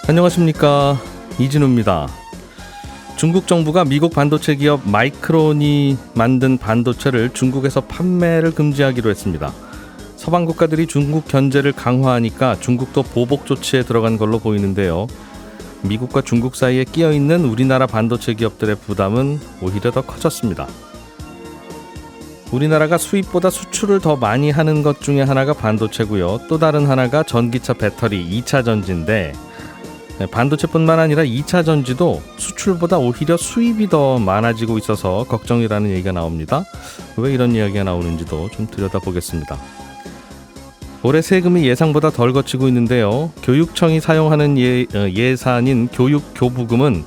안녕하십니까, 이진우입니다. 중국 정부가 미국 반도체 기업 마이크론이 만든 반도체를 중국에서 판매를 금지하기로 했습니다. 서방 국가들이 중국 견제를 강화하니까 중국도 보복 조치에 들어간 걸로 보이는데요. 미국과 중국 사이에 끼어있는 우리나라 반도체 기업들의 부담은 오히려 더 커졌습니다. 우리나라가 수입보다 수출을 더 많이 하는 것 중에 하나가 반도체고요. 또 다른 하나가 전기차 배터리 2차 전지인데, 반도체뿐만 아니라 2차 전지도 수출보다 오히려 수입이 더 많아지고 있어서 걱정이라는 얘기가 나옵니다. 왜 이런 이야기가 나오는지도 좀 들여다보겠습니다. 올해 세금이 예상보다 덜 거치고 있는데요. 교육청이 사용하는 예산인 교육교부금은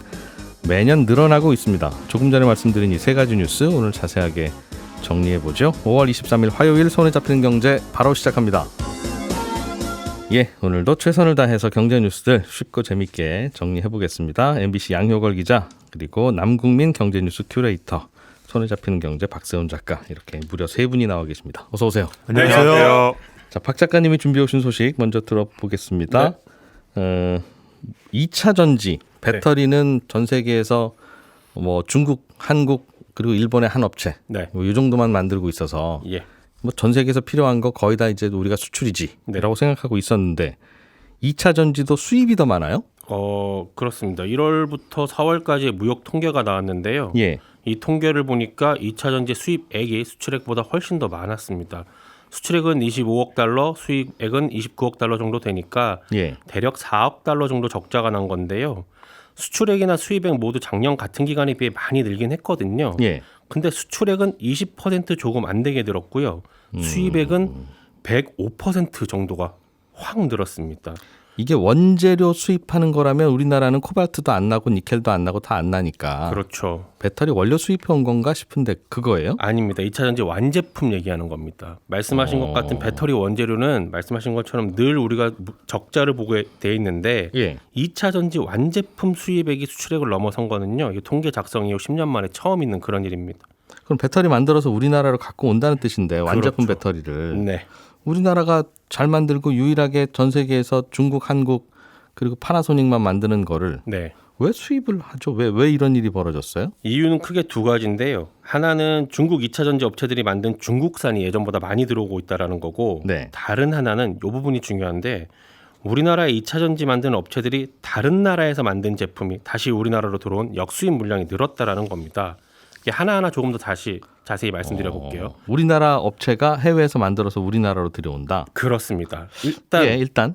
매년 늘어나고 있습니다. 조금 전에 말씀드린 이 세 가지 뉴스 오늘 자세하게 정리해보죠. 5월 23일 화요일 손에 잡히는 경제 바로 시작합니다. 오늘도 최선을 다해서 경제 뉴스들 쉽고 재밌게 정리해보겠습니다. MBC 양효걸 기자, 그리고 남국민 경제뉴스 큐레이터, 손에 잡히는 경제 박세훈 작가, 이렇게 무려 세 분이 나와 계십니다. 어서 오세요. 안녕하세요. 자, 박 작가님이 준비해 오신 소식 먼저 들어보겠습니다. 2차 전지 배터리는 전 세계에서 중국, 한국 그리고 일본의 한 업체 이 정도만 만들고 있어서 전 세계에서 필요한 거 거의 다 이제 우리가 수출이지라고 생각하고 있었는데 2차 전지도 수입이 더 많아요? 그렇습니다. 1월부터 4월까지 무역 통계가 나왔는데요. 이 통계를 보니까 2차 전지 수입액이 수출액보다 훨씬 더 많았습니다. 수출액은 25억 달러, 수입액은 29억 달러 정도 되니까 대략 4억 달러 정도 적자가 난 건데요. 수출액이나 수입액 모두 작년 같은 기간에 비해 많이 늘긴 했거든요. 근데 수출액은 20% 조금 안 되게 늘었고요. 수입액은 105% 정도가 확 늘었습니다. 이게 원재료 수입하는 거라면 우리나라는 코발트도 안 나고 니켈도 안 나고 다 안 나니까. 그렇죠. 배터리 원료 수입해 온 건가 싶은데 그거예요? 아닙니다. 2차 전지 완제품 얘기하는 겁니다. 말씀하신 것 같은 배터리 원재료는 말씀하신 것처럼 늘 우리가 적자를 보게 돼 있는데 2차 전지 완제품 수입액이 수출액을 넘어선 거는요. 이게 통계 작성 이후 10년 만에 처음 있는 그런 일입니다. 그럼 배터리 만들어서 우리나라로 갖고 온다는 뜻인데, 완제품 배터리를. 우리나라가 잘 만들고 유일하게 전 세계에서 중국, 한국 그리고 파나소닉만 만드는 거를 왜 수입을 하죠? 왜 이런 일이 벌어졌어요? 이유는 크게 두 가지인데요. 하나는 중국 2차 전지 업체들이 만든 중국산이 예전보다 많이 들어오고 있다는 거고, 다른 하나는 이 부분이 중요한데, 우리나라의 2차 전지 만드는 업체들이 다른 나라에서 만든 제품이 다시 우리나라로 들어온 역수입 물량이 늘었다라는 겁니다. 이게 하나하나 조금 더 다시 자세히 말씀드려 볼게요. 우리나라 업체가 해외에서 만들어서 우리나라로 들여온다? 그렇습니다.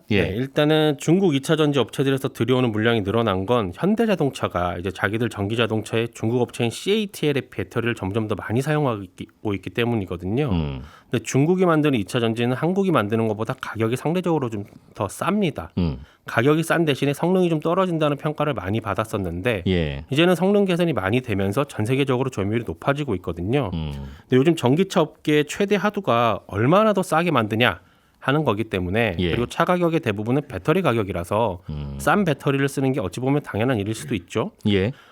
일단은 중국 2차 전지 업체들에서 들여오는 물량이 늘어난 건 현대자동차가 이제 자기들 전기 자동차에 중국 업체인 CATL의 배터리를 점점 더 많이 사용하고 있기 때문이거든요. 근데 중국이 만드는 2차 전지는 한국이 만드는 것보다 가격이 상대적으로 좀 더 쌉니다. 가격이 싼 대신에 성능이 좀 떨어진다는 평가를 많이 받았었는데 이제는 성능 개선이 많이 되면서 전 세계적으로 점유율이 높아지고 있거든요. 근데 요즘 전기차 업계의 최대 하두가 얼마나 더 싸게 만드냐 하는 거기 때문에 그리고 차 가격의 대부분은 배터리 가격이라서 싼 배터리를 쓰는 게 어찌 보면 당연한 일일 수도 있죠.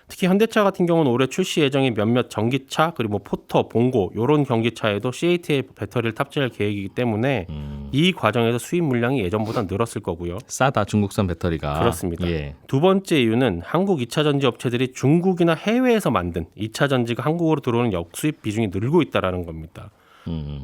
특히 현대차 같은 경우는 올해 출시 예정인 몇몇 전기차 그리고 포터, 봉고 이런 경기차에도 CATL 배터리를 탑재할 계획이기 때문에 이 과정에서 수입 물량이 예전보다 늘었을 거고요. 싸다, 중국산 배터리가. 그렇습니다. 두 번째 이유는 한국 2차 전지 업체들이 중국이나 해외에서 만든 2차 전지가 한국으로 들어오는 역수입 비중이 늘고 있다는 겁니다.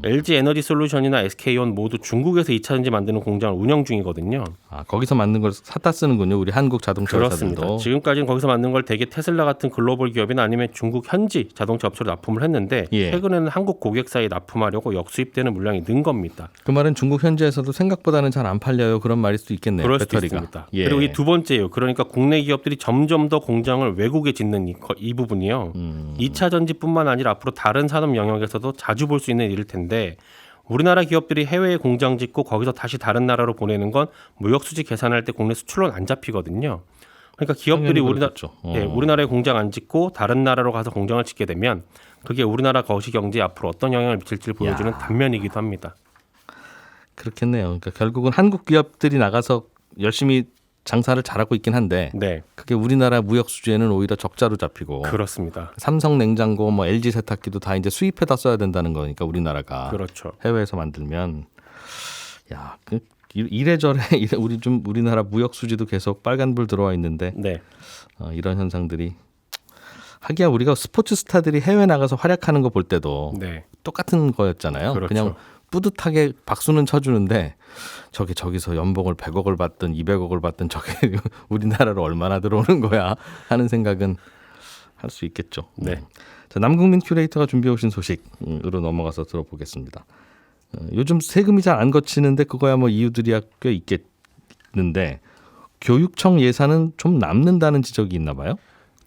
LG 에너지 솔루션이나 SK온 모두 중국에서 2차 전지 만드는 공장을 운영 중이거든요. 거기서 만든 걸 사다 쓰는군요. 우리 한국 자동차 그렇습니다. 회사들도. 지금까지는 거기서 만든 걸 대개 테슬라 같은 글로벌 기업이나 아니면 중국 현지 자동차 업체로 납품을 했는데 최근에는 한국 고객사에 납품하려고 역수입되는 물량이 는 겁니다. 그 말은 중국 현지에서도 생각보다는 잘 안 팔려요, 그런 말일 수도 있겠네요. 그럴 배터리가. 수도 있습니다. 그리고 이 두 번째요. 그러니까 국내 기업들이 점점 더 공장을 외국에 짓는 이 부분이요. 2차 전지뿐만 아니라 앞으로 다른 산업 영역에서도 자주 볼 수 있는 일일 텐데, 우리나라 기업들이 해외에 공장 짓고 거기서 다시 다른 나라로 보내는 건 무역 수지 계산할 때 국내 수출로는 안 잡히거든요. 그러니까 기업들이 우리나라에 공장 안 짓고 다른 나라로 가서 공장을 짓게 되면 그게 우리나라 거시 경제에 앞으로 어떤 영향을 미칠지를 보여주는 단면이기도 합니다. 그렇겠네요. 그러니까 결국은 한국 기업들이 나가서 열심히 장사를 잘하고 있긴 한데 그게 우리나라 무역 수지에는 오히려 적자로 잡히고. 그렇습니다. 삼성 냉장고, LG 세탁기도 다 이제 수입해다 써야 된다는 거니까 우리나라가. 그렇죠. 해외에서 만들면 이래저래 우리나라 무역 수지도 계속 빨간불 들어와 있는데 네. 이런 현상들이 하기야 우리가 스포츠 스타들이 해외 나가서 활약하는 거 볼 때도 네. 똑같은 거였잖아요. 그렇죠. 그냥 뿌듯하게 박수는 쳐주는데 저기서 연봉을 100억을 받든 200억을 받든 저게 우리나라로 얼마나 들어오는 거야 하는 생각은 할 수 있겠죠. 네. 자, 남국민 큐레이터가 준비해 오신 소식으로 넘어가서 들어보겠습니다. 요즘 세금이 잘 안 거치는데 그거야 뭐 이유들이야 꽤 있겠는데 교육청 예산은 좀 남는다는 지적이 있나 봐요.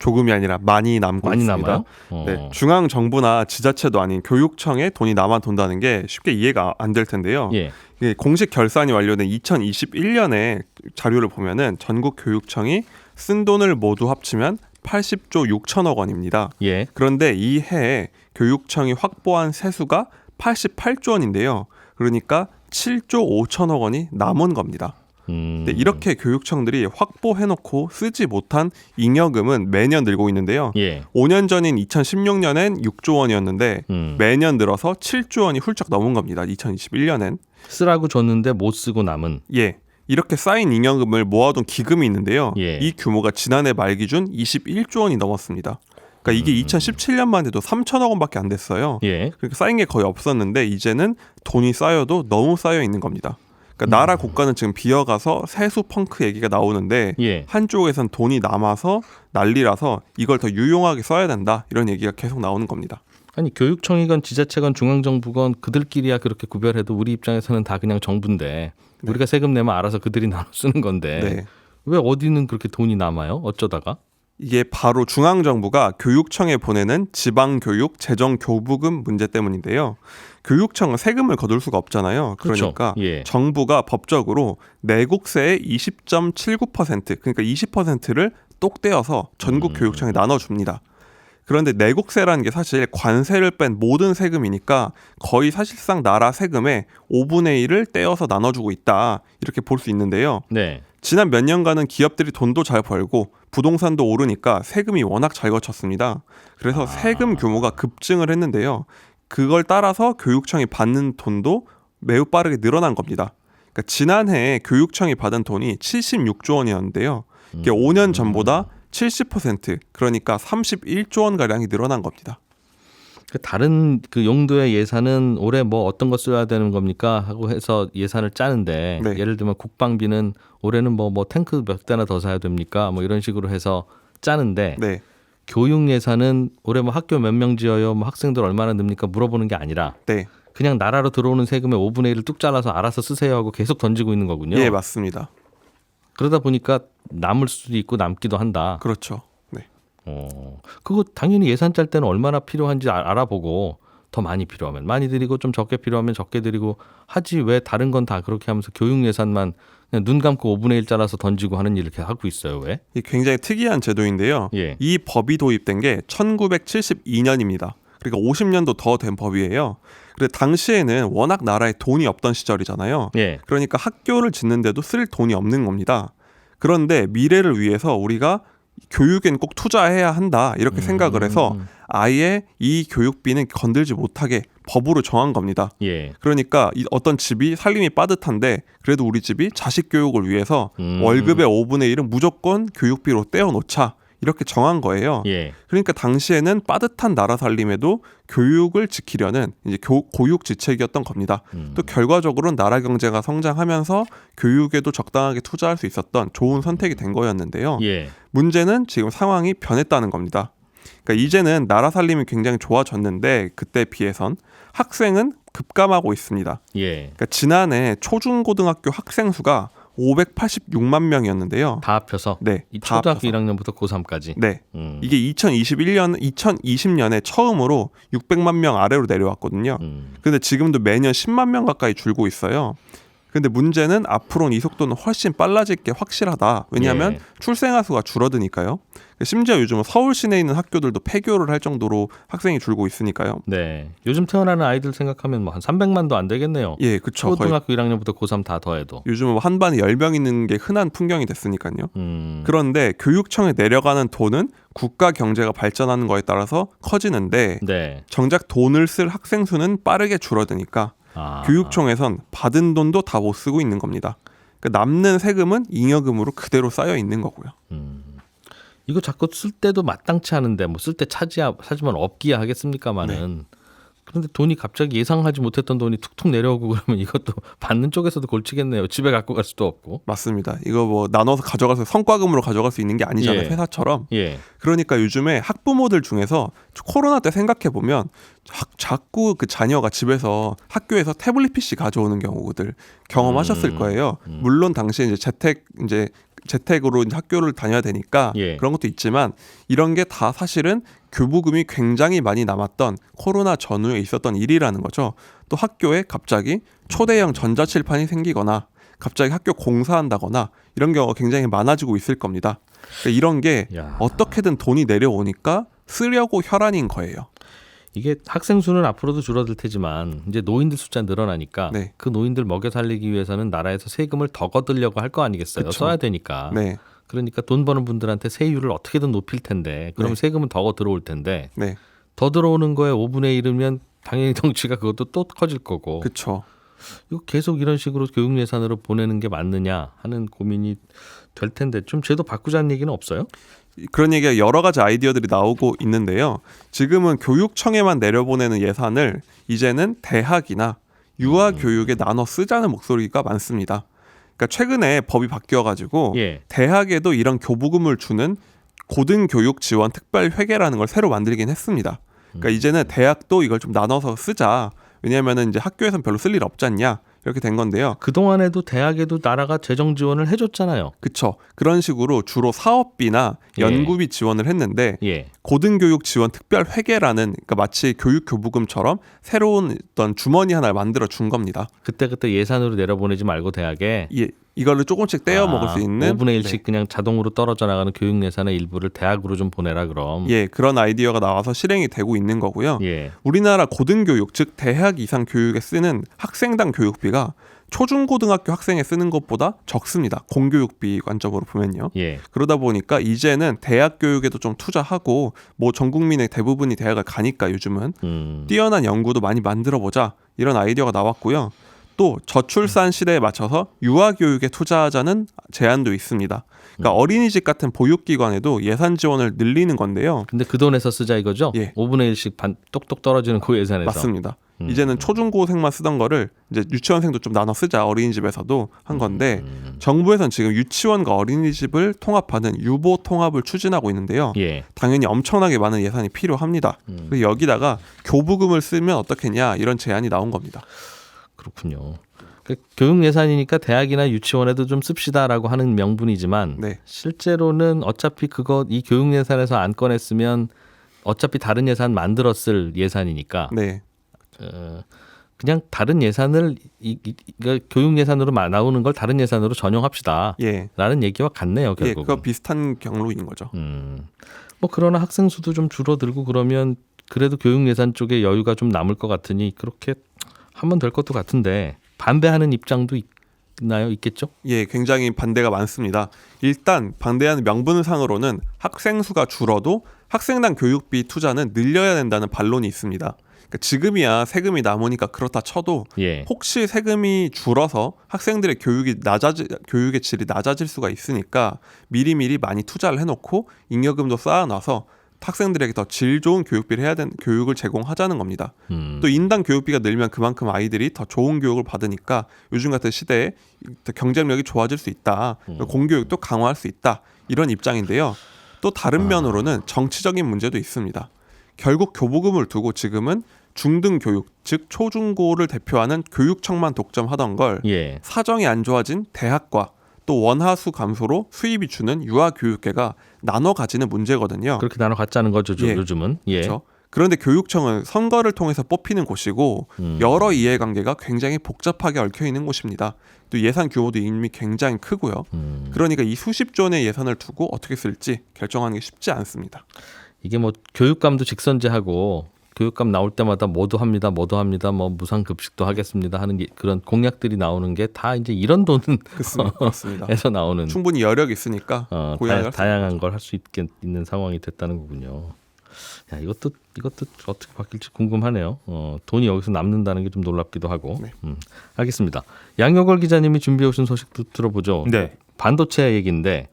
조금이 아니라 많이 남고 많이 있습니다. 남아요? 네, 중앙 정부나 지자체도 아닌 교육청에 돈이 남아 돈다는 게 쉽게 이해가 안 될 텐데요. 예. 이게 공식 결산이 완료된 2021년에 자료를 보면은 전국 교육청이 쓴 돈을 모두 합치면 80조 6천억 원입니다. 예. 그런데 이 해에 교육청이 확보한 세수가 88조 원인데요. 그러니까 7조 5천억 원이 남은 겁니다. 네, 이렇게 교육청들이 확보해놓고 쓰지 못한 잉여금은 매년 늘고 있는데요. 예. 5년 전인 2016년엔 6조 원이었는데 매년 늘어서 7조 원이 훌쩍 넘은 겁니다. 2021년엔. 쓰라고 줬는데 못 쓰고 남은. 예. 이렇게 쌓인 잉여금을 모아둔 기금이 있는데요. 예. 이 규모가 지난해 말 기준 21조 원이 넘었습니다. 그러니까 이게 2017년만 해도 3천억 원밖에 안 됐어요. 예. 그러니까 쌓인 게 거의 없었는데 이제는 돈이 쌓여도 너무 쌓여 있는 겁니다. 그러니까 나라 국가는 지금 비어가서 세수 펑크 얘기가 나오는데 예. 한쪽에선 돈이 남아서 난리라서 이걸 더 유용하게 써야 된다 이런 얘기가 계속 나오는 겁니다. 아니 교육청이건 지자체건 중앙정부건 그들끼리야 그렇게 구별해도 우리 입장에서는 다 그냥 정부인데 우리가 세금 내면 알아서 그들이 나눠 쓰는 건데 네. 왜 어디는 그렇게 돈이 남아요? 어쩌다가? 이게 바로 중앙정부가 교육청에 보내는 지방교육 재정교부금 문제 때문인데요. 교육청은 세금을 거둘 수가 없잖아요. 그러니까 그렇죠. 예. 정부가 법적으로 내국세의 20.79% 그러니까 20%를 똑 떼어서 전국 교육청에 나눠줍니다. 그런데 내국세라는 게 사실 관세를 뺀 모든 세금이니까 거의 사실상 나라 세금의 5분의 1을 떼어서 나눠주고 있다 이렇게 볼 수 있는데요. 네. 지난 몇 년간은 기업들이 돈도 잘 벌고 부동산도 오르니까 세금이 워낙 잘 거쳤습니다. 그래서 세금 규모가 급증을 했는데요. 그걸 따라서 교육청이 받는 돈도 매우 빠르게 늘어난 겁니다. 그러니까 지난해 교육청이 받은 돈이 76조 원이었는데요. 이게 5년 전보다 70% 그러니까 31조 원 가량이 늘어난 겁니다. 다른 그 용도의 예산은 올해 뭐 어떤 거 써야 되는 겁니까 하고 해서 예산을 짜는데 네. 예를 들면 국방비는 올해는 뭐 탱크 몇 대나 더 사야 됩니까 뭐 이런 식으로 해서 짜는데 네. 교육 예산은 올해 뭐 학교 몇 명 지어요 뭐 학생들 얼마나 늡니까 물어보는 게 아니라 네. 그냥 나라로 들어오는 세금의 5분의 1을 뚝 잘라서 알아서 쓰세요 하고 계속 던지고 있는 거군요. 예, 맞습니다. 그러다 보니까 남을 수도 있고 남기도 한다. 그렇죠. 네. 그거 당연히 예산 짤 때는 얼마나 필요한지 알아보고 더 많이 필요하면 많이 드리고 좀 적게 필요하면 적게 드리고 하지 왜 다른 건 다 그렇게 하면서 교육 예산만 그냥 눈 감고 5분의 1 잘라서 던지고 하는 일을 이렇게 하고 있어요. 왜? 이 굉장히 특이한 제도인데요. 예. 이 법이 도입된 게 1972년입니다. 그러니까 50년도 더 된 법이에요. 그런데 당시에는 워낙 나라에 돈이 없던 시절이잖아요. 예. 그러니까 학교를 짓는데도 쓸 돈이 없는 겁니다. 그런데 미래를 위해서 우리가 교육엔 꼭 투자해야 한다 이렇게 생각을 해서 아예 이 교육비는 건들지 못하게 법으로 정한 겁니다. 예. 그러니까 어떤 집이 살림이 빠듯한데 그래도 우리 집이 자식 교육을 위해서 월급의 5분의 1은 무조건 교육비로 떼어놓자 이렇게 정한 거예요. 예. 그러니까 당시에는 빠듯한 나라 살림에도 교육을 지키려는 이제 고육지책이었던 겁니다. 또 결과적으로는 나라 경제가 성장하면서 교육에도 적당하게 투자할 수 있었던 좋은 선택이 된 거였는데요. 예. 문제는 지금 상황이 변했다는 겁니다. 그러니까 이제는 나라 살림이 굉장히 좋아졌는데 그때 비해선 학생은 급감하고 있습니다. 예. 그러니까 지난해 초중고등학교 학생 수가 586만 명이었는데요. 다 합쳐서 네, 이 다 초등학교 합쳐서. 1학년부터 고3까지. 네. 이게 2020년에 처음으로 600만 명 아래로 내려왔거든요. 근데 지금도 매년 10만 명 가까이 줄고 있어요. 근데 문제는 앞으로는 이 속도는 훨씬 빨라질 게 확실하다. 왜냐하면 예. 출생아 수가 줄어드니까요. 심지어 요즘은 서울 시내에 있는 학교들도 폐교를 할 정도로 학생이 줄고 있으니까요. 네. 요즘 태어나는 아이들 생각하면 뭐 한 300만도 안 되겠네요. 예, 그렇죠. 초등학교 1학년부터 고3 다 더해도. 요즘은 한 반에 10명 있는 게 흔한 풍경이 됐으니까요. 그런데 교육청에 내려가는 돈은 국가 경제가 발전하는 거에 따라서 커지는데 네. 정작 돈을 쓸 학생 수는 빠르게 줄어드니까 교육청에선 받은 돈도 다 못 쓰고 있는 겁니다. 그러니까 남는 세금은 잉여금으로 그대로 쌓여 있는 거고요. 이거 자꾸 쓸 때도 마땅치 않은데 뭐 쓸 때 차지만 없기야 하겠습니까마는. 그런데 돈이 갑자기 예상하지 못했던 돈이 툭툭 내려오고 그러면 이것도 받는 쪽에서도 골치겠네요. 집에 갖고 갈 수도 없고. 맞습니다. 이거 뭐 나눠서 가져가서 성과금으로 가져갈 수 있는 게 아니잖아요. 예. 회사처럼. 예. 그러니까 요즘에 학부모들 중에서 코로나 때 생각해 보면 자꾸 그 자녀가 집에서 학교에서 태블릿 PC 가져오는 경우들 경험하셨을 거예요. 물론 당시에 이제 재택으로 이제 학교를 다녀야 되니까 예. 그런 것도 있지만 이런 게 다 사실은 교부금이 굉장히 많이 남았던 코로나 전후에 있었던 일이라는 거죠. 또 학교에 갑자기 초대형 전자칠판이 생기거나 갑자기 학교 공사한다거나 이런 경우가 굉장히 많아지고 있을 겁니다. 그러니까 이런 게 야. 어떻게든 돈이 내려오니까 쓰려고 혈안인 거예요. 이게 학생 수는 앞으로도 줄어들 테지만 이제 노인들 숫자 늘어나니까 네. 그 노인들 먹여 살리기 위해서는 나라에서 세금을 더 거두려고 할 거 아니겠어요. 그쵸. 써야 되니까. 네, 그러니까 돈 버는 분들한테 세율을 어떻게든 높일 텐데 그러면 네. 세금은 더 들어올 텐데 네, 더 들어오는 거에 5분의 1이면 당연히 덩치가 그것도 또 커질 거고 그렇죠. 이거 계속 이런 식으로 교육 예산으로 보내는 게 맞느냐 하는 고민이 될 텐데 좀 제도 바꾸자는 얘기는 없어요? 그런 얘기가 여러 가지 아이디어들이 나오고 있는데요. 지금은 교육청에만 내려보내는 예산을 이제는 대학이나 유아 교육에 나눠 쓰자는 목소리가 많습니다. 그러니까 최근에 법이 바뀌어가지고 예. 대학에도 이런 교부금을 주는 고등교육 지원 특별회계라는 걸 새로 만들긴 했습니다. 그러니까 이제는 대학도 이걸 좀 나눠서 쓰자. 왜냐하면은 이제 학교에선 별로 쓸 일 없지 않냐 이렇게 된 건데요. 그동안에도 대학에도 나라가 재정 지원을 해줬잖아요. 그쵸. 그런 식으로 주로 사업비나 연구비 지원을 했는데 예. 고등교육 지원 특별회계라는 그러니까 마치 교육 교부금처럼 새로운 어떤 주머니 하나를 만들어 준 겁니다. 그때 예산으로 내려보내지 말고 대학에 이거를 조금씩 떼어 먹을 수 있는 5분의 1씩 그냥 자동으로 떨어져 나가는 교육 예산의 일부를 대학으로 좀 보내라 그럼. 예, 그런 아이디어가 나와서 실행이 되고 있는 거고요. 예. 우리나라 고등교육 즉 대학 이상 교육에 쓰는 학생당 교육비가 초중고등학교 학생에 쓰는 것보다 적습니다. 공교육비 관점으로 보면요. 예. 그러다 보니까 이제는 대학 교육에도 좀 투자하고 뭐 전 국민의 대부분이 대학을 가니까 요즘은 뛰어난 연구도 많이 만들어 보자 이런 아이디어가 나왔고요. 또 저출산 시대에 맞춰서 유아 교육에 투자하자는 제안도 있습니다. 그러니까 어린이집 같은 보육기관에도 예산 지원을 늘리는 건데요. 근데 그 돈에서 쓰자 이거죠? 예. 5분의 1씩 똑똑 떨어지는 그 예산에서. 맞습니다. 이제는 초중고생만 쓰던 거를 이제 유치원생도 좀 나눠 쓰자 어린이집에서도 한 건데 정부에서는 지금 유치원과 어린이집을 통합하는 유보 통합을 추진하고 있는데요. 예. 당연히 엄청나게 많은 예산이 필요합니다. 그래서 여기다가 교부금을 쓰면 어떻겠냐 이런 제안이 나온 겁니다. 그렇군요. 교육 예산이니까 대학이나 유치원에도 좀 씁시다라고 하는 명분이지만 네. 실제로는 어차피 이 교육 예산에서 안 꺼냈으면 어차피 다른 예산 만들었을 예산이니까 네. 그냥 다른 예산을 그러니까 교육 예산으로 나오는 걸 다른 예산으로 전용합시다. 예. 라는 얘기와 같네요. 예, 결국은. 그거 비슷한 경로인 거죠. 뭐 그러나 학생 수도 좀 줄어들고 그러면 그래도 교육 예산 쪽에 여유가 좀 남을 것 같으니 그렇게 하면 될 것도 같은데 반대하는 입장도 있나요? 있겠죠? 예, 굉장히 반대가 많습니다. 일단 반대하는 명분상으로는 학생 수가 줄어도 학생당 교육비 투자는 늘려야 된다는 반론이 있습니다. 그러니까 지금이야 세금이 남으니까 그렇다 쳐도 예. 혹시 세금이 줄어서 학생들의 교육의 질이 낮아질 수가 있으니까 미리미리 많이 투자를 해놓고 잉여금도 쌓아놔서 학생들에게 더 질 좋은 교육비를 해야 되는 교육을 제공하자는 겁니다. 또 인당 교육비가 늘면 그만큼 아이들이 더 좋은 교육을 받으니까 요즘 같은 시대에 경쟁력이 좋아질 수 있다. 공교육도 강화할 수 있다. 이런 입장인데요. 또 다른 면으로는 정치적인 문제도 있습니다. 결국 교부금을 두고 지금은 중등 교육, 즉 초중고를 대표하는 교육청만 독점하던 걸 예. 사정이 안 좋아진 대학과 또 원하수 감소로 수입이 주는 유아교육계가 나눠 가지는 문제거든요. 그렇게 나눠 갖자는 거죠. 예. 요즘은. 예. 그렇죠? 그런데 교육청은 선거를 통해서 뽑히는 곳이고 여러 이해관계가 굉장히 복잡하게 얽혀 있는 곳입니다. 또 예산 규모도 이미 굉장히 크고요. 그러니까 이 수십조 원의 예산을 두고 어떻게 쓸지 결정하는 게 쉽지 않습니다. 이게 뭐 교육감도 직선제하고 교육감 나올 때마다 뭐도 합니다, 뭐 무상 급식도 하겠습니다 하는 그런 공약들이 나오는 게 다 이제 이런 돈은 그렇습니다. 에서 나오는 충분히 여력이 있으니까 다양한 걸 할 수 있는 상황이 됐다는 거군요. 야, 이것도 어떻게 바뀔지 궁금하네요. 돈이 여기서 남는다는 게 좀 놀랍기도 하고. 네. 알겠습니다. 양여걸 기자님이 준비해 오신 소식도 들어보죠. 네. 반도체 얘기인데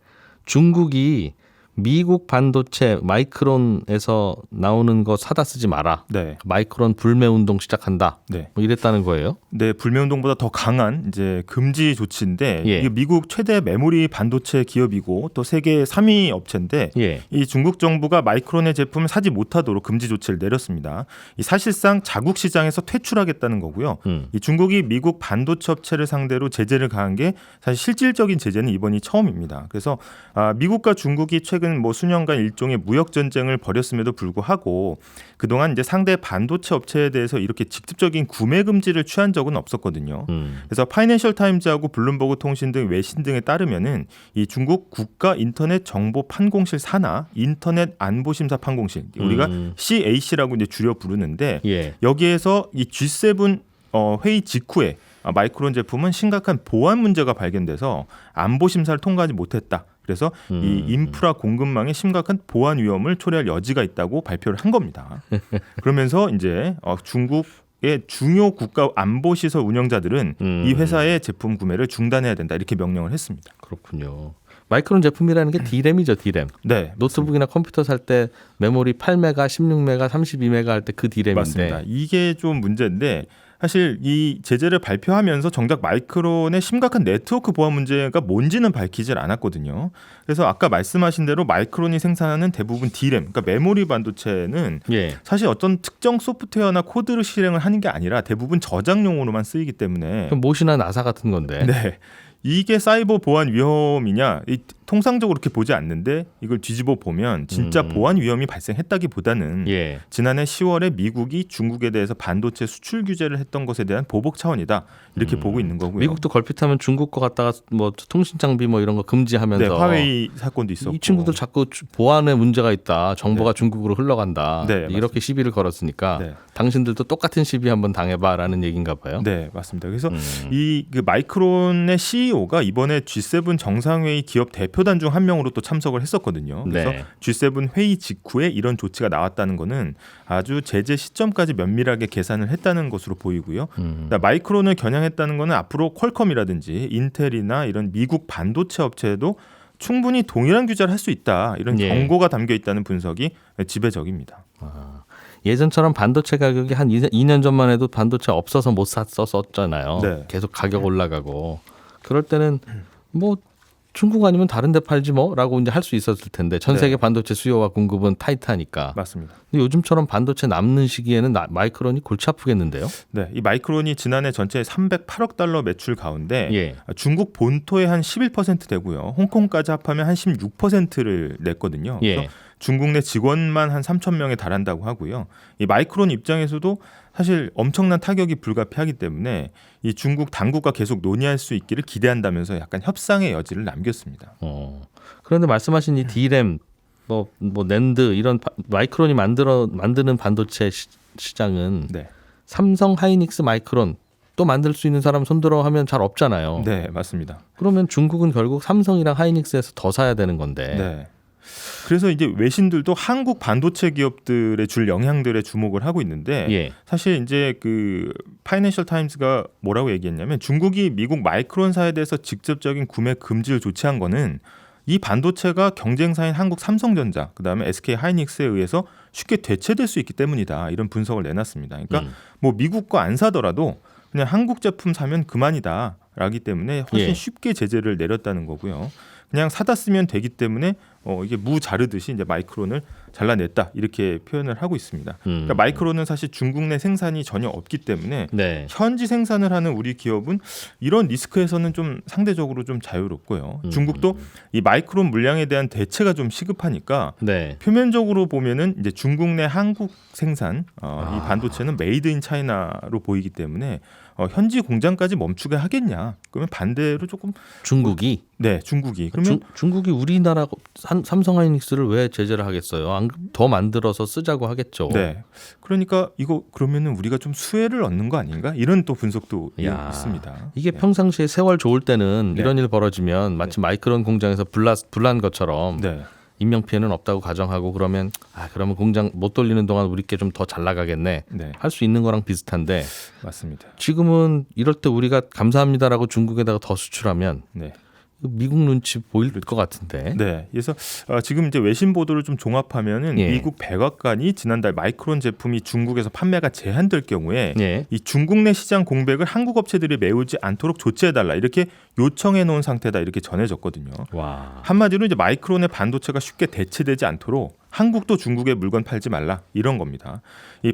중국이 미국 반도체 마이크론에서 나오는 거 사다 쓰지 마라. 네. 마이크론 불매 운동 시작한다. 네. 뭐 이랬다는 거예요. 네, 불매운동보다 더 강한 이제 금지 조치인데 예. 이게 미국 최대 메모리 반도체 기업이고 또 세계 3위 업체인데 예. 이 중국 정부가 마이크론의 제품을 사지 못하도록 금지 조치를 내렸습니다. 이 사실상 자국 시장에서 퇴출하겠다는 거고요. 이 중국이 미국 반도체 업체를 상대로 제재를 가한 게 사실 실질적인 제재는 이번이 처음입니다. 그래서 미국과 중국이 최근 뭐 수년간 일종의 무역 전쟁을 벌였음에도 불구하고 그동안 이제 상대 반도체 업체에 대해서 이렇게 직접적인 구매 금지를 취한 적은 없었거든요. 그래서 파이낸셜 타임즈하고 블룸버그 통신 등 외신 등에 따르면은 이 중국 국가 인터넷 정보 판공실 산하 인터넷 안보심사 판공실 우리가 CAC라고 이제 줄여 부르는데 예. 여기에서 이 G7 회의 직후에 마이크론 제품은 심각한 보안 문제가 발견돼서 안보 심사를 통과하지 못했다. 그래서 이 인프라 공급망에 심각한 보안 위험을 초래할 여지가 있다고 발표를 한 겁니다. 그러면서 이제 중국의 중요 국가 안보 시설 운영자들은 이 회사의 제품 구매를 중단해야 된다 이렇게 명령을 했습니다. 그렇군요. 마이크론 제품이라는 게 D램이죠, D램. 네, 노트북이나 컴퓨터 살 때 메모리 8메가, 16메가, 32메가 할 때 그 D램인데. 맞습니다. 이게 좀 문제인데 사실 이 제재를 발표하면서 정작 마이크론의 심각한 네트워크 보안 문제가 뭔지는 밝히질 않았거든요. 그래서 아까 말씀하신 대로 마이크론이 생산하는 대부분 D램, 그러니까 메모리 반도체는 예. 사실 어떤 특정 소프트웨어나 코드를 실행을 하는 게 아니라 대부분 저장용으로만 쓰이기 때문에 그럼 못이나 나사 같은 건데. 네. 이게 사이버 보안 위험이냐 통상적으로 그렇게 보지 않는데 이걸 뒤집어 보면 진짜 보안 위험이 발생했다기보다는 예. 지난해 10월에 미국이 중국에 대해서 반도체 수출 규제를 했던 것에 대한 보복 차원이다 이렇게 보고 있는 거고요. 미국도 걸핏하면 중국 거 갖다가 뭐 통신 장비 뭐 이런 거 금지하면서 네, 화웨이 사건도 있었고 이 친구들 자꾸 보안에 문제가 있다. 정보가 중국으로 흘러간다. 네, 이렇게 시비를 걸었으니까 네. 당신들도 똑같은 시비 한번 당해봐라는 얘기인가 봐요. 네, 맞습니다. 그래서 이 그 마이크론의 CEO가 이번에 G7 정상회의 기업 대표단 중 한 명으로 또 참석을 했었거든요. 그래서 네. G7 회의 직후에 이런 조치가 나왔다는 것은 아주 제재 시점까지 면밀하게 계산을 했다는 것으로 보이고요. 그러니까 마이크론을 겨냥했다는 것은 앞으로 퀄컴이라든지 인텔이나 이런 미국 반도체 업체에도 충분히 동일한 규제를 할 수 있다. 이런 예. 경고가 담겨 있다는 분석이 지배적입니다. 예전처럼 반도체 가격이 한 2년 전만 해도 반도체 없어서 못 샀었잖아요. 네. 계속 가격 올라가고. 그럴 때는 뭐 중국 아니면 다른 데 팔지 뭐라고 이제 할 수 있었을 텐데 전 세계 네. 반도체 수요와 공급은 타이트하니까. 맞습니다. 근데 요즘처럼 반도체 남는 시기에는 마이크론이 골치 아프겠는데요? 네, 이 마이크론이 지난해 전체 308억 달러 매출 가운데 예. 중국 본토의 한 11% 되고요. 홍콩까지 합하면 한 16%를 냈거든요. 그래서 예. 중국 내 직원만 한 3천 명에 달한다고 하고요. 이 마이크론 입장에서도 사실 엄청난 타격이 불가피하기 때문에 이 중국 당국과 계속 논의할 수 있기를 기대한다면서 약간 협상의 여지를 남겼습니다. 그런데 말씀하신 이 D램, 뭐 낸드 이런 마이크론이 만드는 반도체 시장은 네, 삼성, 하이닉스, 마이크론 또 만들 수 있는 사람 손들어 하면 잘 없잖아요. 네, 맞습니다. 그러면 중국은 결국 삼성이랑 하이닉스에서 더 사야 되는 건데. 네. 그래서 이제 외신들도 한국 반도체 기업들의 줄 영향들에 주목을 하고 있는데 예. 사실 이제 그 파이낸셜 타임즈가 뭐라고 얘기했냐면 중국이 미국 마이크론사에 대해서 직접적인 구매 금지를 조치한 거는 이 반도체가 경쟁사인 한국 삼성전자 그다음에 SK 하이닉스에 의해서 쉽게 대체될 수 있기 때문이다. 이런 분석을 내놨습니다. 그러니까 뭐 미국 거 안 사더라도 그냥 한국 제품 사면 그만이다. 라기 때문에 훨씬 예. 쉽게 제재를 내렸다는 거고요. 그냥 사다 쓰면 되기 때문에 이게 무 자르듯이 이제 마이크론을 잘라냈다 이렇게 표현을 하고 있습니다. 그러니까 마이크론은 사실 중국 내 생산이 전혀 없기 때문에 네. 현지 생산을 하는 우리 기업은 이런 리스크에서는 좀 상대적으로 좀 자유롭고요. 중국도 이 마이크론 물량에 대한 대체가 좀 시급하니까 네. 표면적으로 보면은 이제 중국 내 한국 생산 이 반도체는 메이드 인 차이나로 보이기 때문에 현지 공장까지 멈추게 하겠냐? 그러면 반대로 조금 중국이 네 중국이 그러면 중국이 우리나라 삼성 하이닉스를 왜 제재를 하겠어요? 더 만들어서 쓰자고 하겠죠. 네 그러니까 이거 그러면은 우리가 좀 수혜를 얻는 거 아닌가? 이런 또 분석도 야, 있습니다. 이게 네. 평상시에 세월 좋을 때는 네. 이런 일 벌어지면 마치 마이크론 공장에서 불난 것처럼 네. 인명 피해는 없다고 가정하고 그러면 그러면 공장 못 돌리는 동안 우리께 좀 더 잘 나가겠네. 네. 할 수 있는 거랑 비슷한데 맞습니다. 지금은 이럴 때 우리가 감사합니다라고 중국에다가 더 수출하면 네. 미국 눈치 보일 것 같은데. 네, 그래서 지금 이제 외신 보도를 좀 종합하면은 예. 미국 백악관이 지난달 마이크론 제품이 중국에서 판매가 제한될 경우에 예. 이 중국 내 시장 공백을 한국 업체들이 메우지 않도록 조치해달라 이렇게 요청해 놓은 상태다 이렇게 전해졌거든요. 와. 한마디로 이제 마이크론의 반도체가 쉽게 대체되지 않도록 한국도 중국에 물건 팔지 말라 이런 겁니다.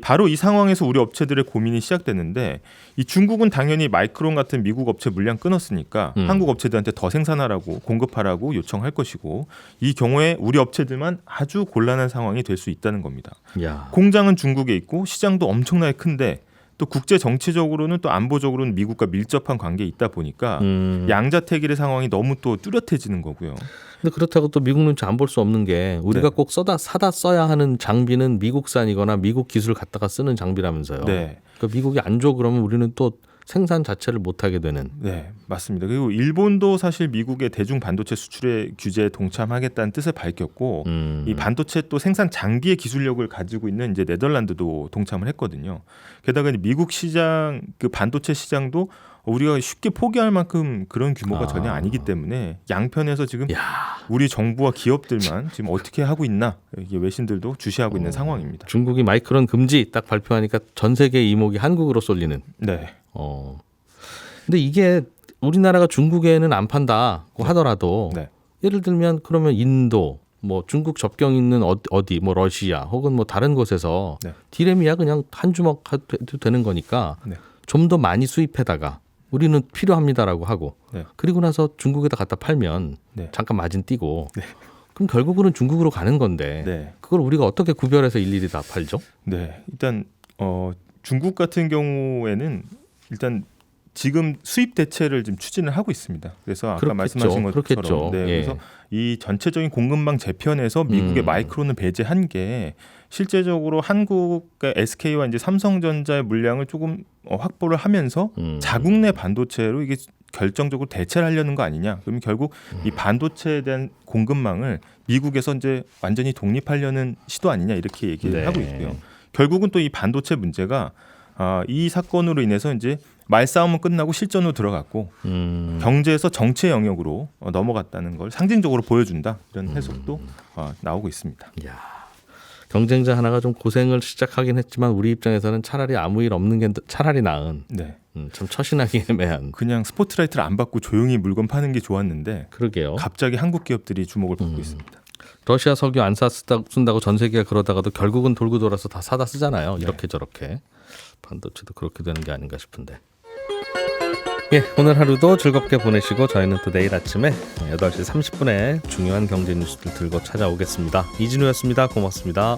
바로 이 상황에서 우리 업체들의 고민이 시작됐는데 이 중국은 당연히 마이크론 같은 미국 업체 물량 끊었으니까 한국 업체들한테 더 생산하라고 공급하라고 요청할 것이고 이 경우에 우리 업체들만 아주 곤란한 상황이 될 수 있다는 겁니다. 야. 공장은 중국에 있고 시장도 엄청나게 큰데 또 국제 정치적으로는 또 안보적으로는 미국과 밀접한 관계에 있다 보니까 양자택일의 상황이 너무 또 뚜렷해지는 거고요. 근데 그렇다고 또 미국 눈치 안 볼 수 없는 게 우리가 네. 꼭 사다 써야 하는 장비는 미국산이거나 미국 기술 갖다가 쓰는 장비라면서요. 네. 그러니까 미국이 안 줘 그러면 우리는 또 생산 자체를 못 하게 되는. 네, 맞습니다. 그리고 일본도 사실 미국의 대중 반도체 수출의 규제에 동참하겠다는 뜻을 밝혔고 이 반도체 또 생산 장비의 기술력을 가지고 있는 이제 네덜란드도 동참을 했거든요. 게다가 이제 미국 시장 그 반도체 시장도 우리가 쉽게 포기할 만큼 그런 규모가 전혀 아니기 때문에 양편에서 지금 우리 정부와 기업들만 지금 어떻게 하고 있나 이게 외신들도 주시하고 있는 상황입니다. 중국이 마이크론 금지 딱 발표하니까 전 세계 이목이 한국으로 쏠리는. 네. 근데 이게 우리나라가 중국에는 안 판다고 하더라도 네. 예를 들면 그러면 인도 뭐 중국 접경 있는 어디 뭐 러시아 혹은 뭐 다른 곳에서 네. 디램이야 그냥 한 주먹 해도 되는 거니까 네. 좀 더 많이 수입해다가 우리는 필요합니다라고 하고 네. 그리고 나서 중국에다 갖다 팔면 네. 잠깐 마진 띄고 네. 그럼 결국은 중국으로 가는 건데 네. 그걸 우리가 어떻게 구별해서 일일이 다 팔죠? 네, 일단 중국 같은 경우에는 일단 지금 수입 대체를 지금 추진을 하고 있습니다. 그래서 아까 그렇겠죠. 말씀하신 것처럼 그렇겠죠. 네, 예. 그래서 이 전체적인 공급망 재편에서 미국의 마이크론을 배제한 게 실제적으로 한국의 SK와 이제 삼성전자의 물량을 조금 확보를 하면서 자국 내 반도체로 이게 결정적으로 대체를 하려는 거 아니냐? 그러면 결국 이 반도체에 대한 공급망을 미국에서 이제 완전히 독립하려는 시도 아니냐 이렇게 얘기를 네. 하고 있고요. 결국은 또 이 반도체 문제가 이 사건으로 인해서 이제 말싸움은 끝나고 실전으로 들어갔고 경제에서 정치의 영역으로 넘어갔다는 걸 상징적으로 보여준다 이런 해석도 나오고 있습니다. 야, 경쟁자 하나가 좀 고생을 시작하긴 했지만 우리 입장에서는 차라리 아무 일 없는 게 차라리 나은. 네, 참 처신하기 애매한. 그냥 스포트라이트를 안 받고 조용히 물건 파는 게 좋았는데 그러게요. 갑자기 한국 기업들이 주목을 받고 있습니다. 러시아 석유 안 쓴다고 전 세계가 그러다가도 결국은 돌고 돌아서 다 사다 쓰잖아요. 이렇게 저렇게. 반도체도 그렇게 되는 게 아닌가 싶은데. 예, 오늘 하루도 즐겁게 보내시고 저희는 또 내일 아침에 8시 30분에 중요한 경제 뉴스들 들고 찾아오겠습니다. 이진우였습니다. 고맙습니다.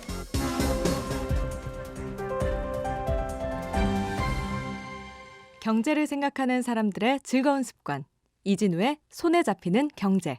경제를 생각하는 사람들의 즐거운 습관. 이진우의 손에 잡히는 경제.